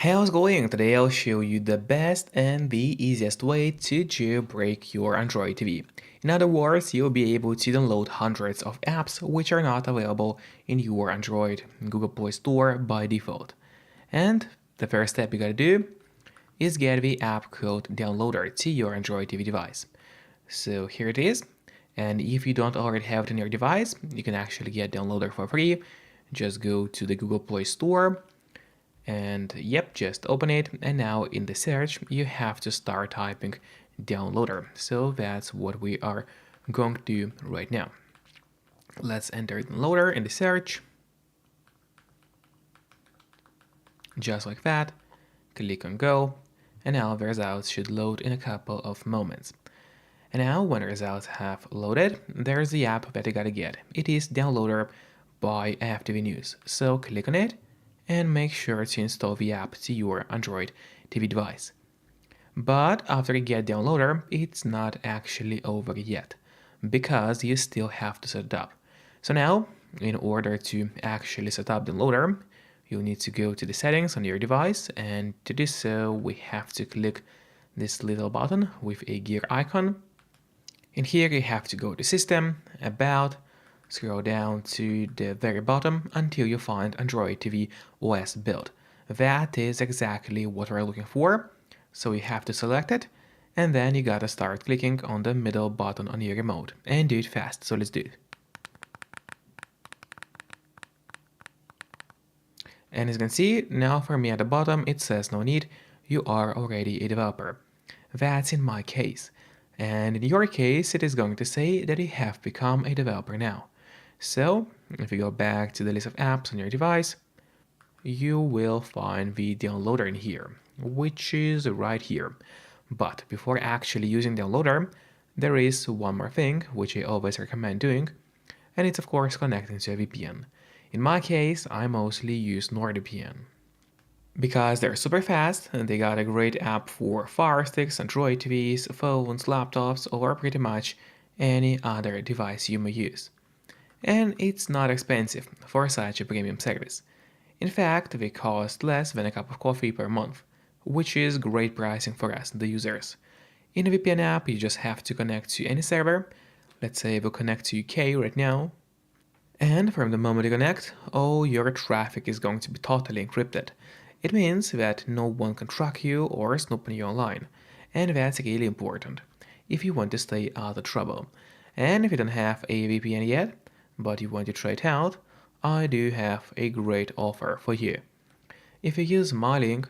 How's it going? Today I'll show you the best and the easiest way to jailbreak your Android TV. In other words, you'll be able to download hundreds of apps which are not available in your Android Google Play Store by default. And the first step you gotta do is get the app called Downloader to your Android TV device. So here it is, and if you don't already have it on your device, you can actually get Downloader for free. Just go to the Google Play Store and just open it, and now in the search you have to start typing downloader. So that's what we are going to do right now. Let's enter downloader in the search, just like that. Click on go, and now the results should load in a couple of moments. And now when the results have loaded, there's the app that you gotta get. It is Downloader by AFTV News. So click on it and make sure to install the app to your Android TV device. But after you get Downloader, it's not actually over yet, because you still have to set it up. So now, in order to actually set up Downloader, you'll need to go to the settings on your device, and to do so, we have to click this little button with a gear icon. And here you have to go to System, About, scroll down to the very bottom until you find Android TV OS build. That is exactly what we're looking for, so you have to select it, and then you gotta start clicking on the middle button on your remote, and do it fast. So let's do it. And as you can see, now for me at the bottom it says no need, you are already a developer. That's in my case. And in your case, it is going to say that you have become a developer now. So, if you go back to the list of apps on your device, you will find the downloader in here, which is right here. But before actually using downloader, there is one more thing which I always recommend doing, and it's of course connecting to a VPN. In my case, I mostly use NordVPN, because they're super fast and they got a great app for Fire Sticks, Android TVs, phones, laptops, or pretty much any other device you may use. And it's not expensive for such a premium service. In fact, they cost less than a cup of coffee per month, which is great pricing for us, the users. In a VPN app, you just have to connect to any server. Let's say we'll connect to UK right now. And from the moment you connect, all your traffic is going to be totally encrypted. It means that no one can track you or snoop on you online. And that's really important if you want to stay out of trouble. And if you don't have a VPN yet, but you want to try it out, I do have a great offer for you. If you use my link,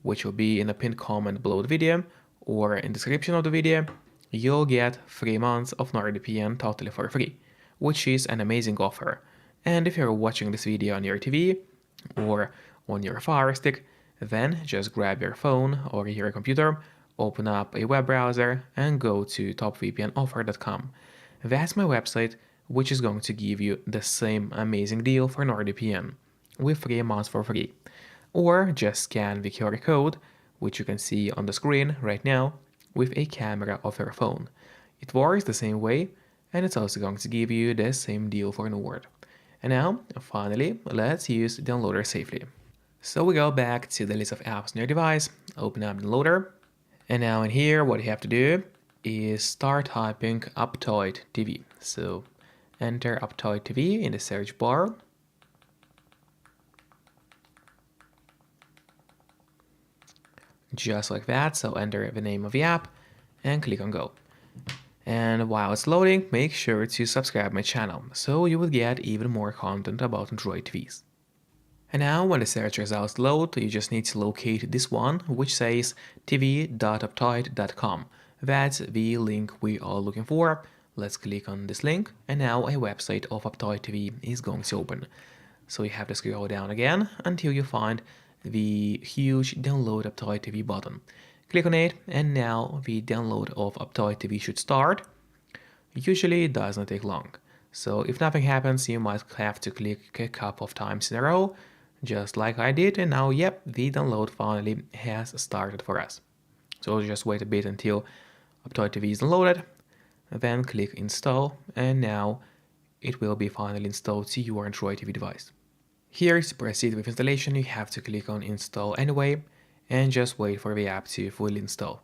which will be in the pinned comment below the video or in the description of the video, you'll get 3 months of NordVPN totally for free, which is an amazing offer. And if you're watching this video on your TV or on your Fire Stick, then just grab your phone or your computer, open up a web browser and go to topvpnoffer.com. That's my website, which is going to give you the same amazing deal for NordVPN with 3 months for free. Or just scan the QR code, which you can see on the screen right now, with a camera of your phone. It works the same way, and it's also going to give you the same deal for Nord. And now, finally, let's use Downloader safely. So we go back to the list of apps on your device, open up Downloader, and now in here what you have to do is start typing Aptoide TV. So enter Aptoide TV in the search bar. Just like that, so enter the name of the app and click on go. And while it's loading, make sure to subscribe my channel, so you will get even more content about Android TVs. And now when the search results load, you just need to locate this one, which says tv.aptoide.com. That's the link we are looking for. Let's click on this link, and now a website of Aptoide TV is going to open. So you have to scroll down again until you find the huge download Aptoide TV button. Click on it, and now the download of Aptoide TV should start. Usually it does not take long. So if nothing happens, you might have to click a couple of times in a row, just like I did, and now the download finally has started for us. So just wait a bit until Aptoide TV is downloaded, then click install, and now it will be finally installed to your Android TV device. Here to proceed with installation, you have to click on install anyway and just wait for the app to fully install.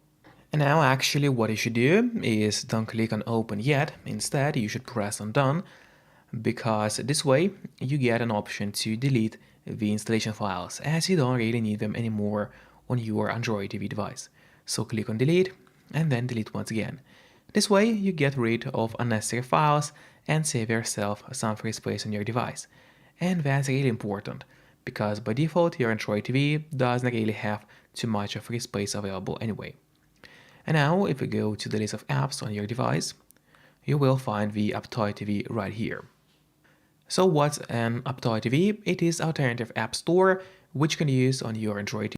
And now actually what you should do is don't click on open yet. Instead, you should press on done, because this way you get an option to delete the installation files as you don't really need them anymore on your Android TV device. So click on delete and then delete once again. This way you get rid of unnecessary files and save yourself some free space on your device. And that's really important because by default your Android TV doesn't really have too much of free space available anyway. And now if you go to the list of apps on your device, you will find the Aptoide TV right here. So what's an Aptoide TV? It is alternative app store which you can use on your Android TV.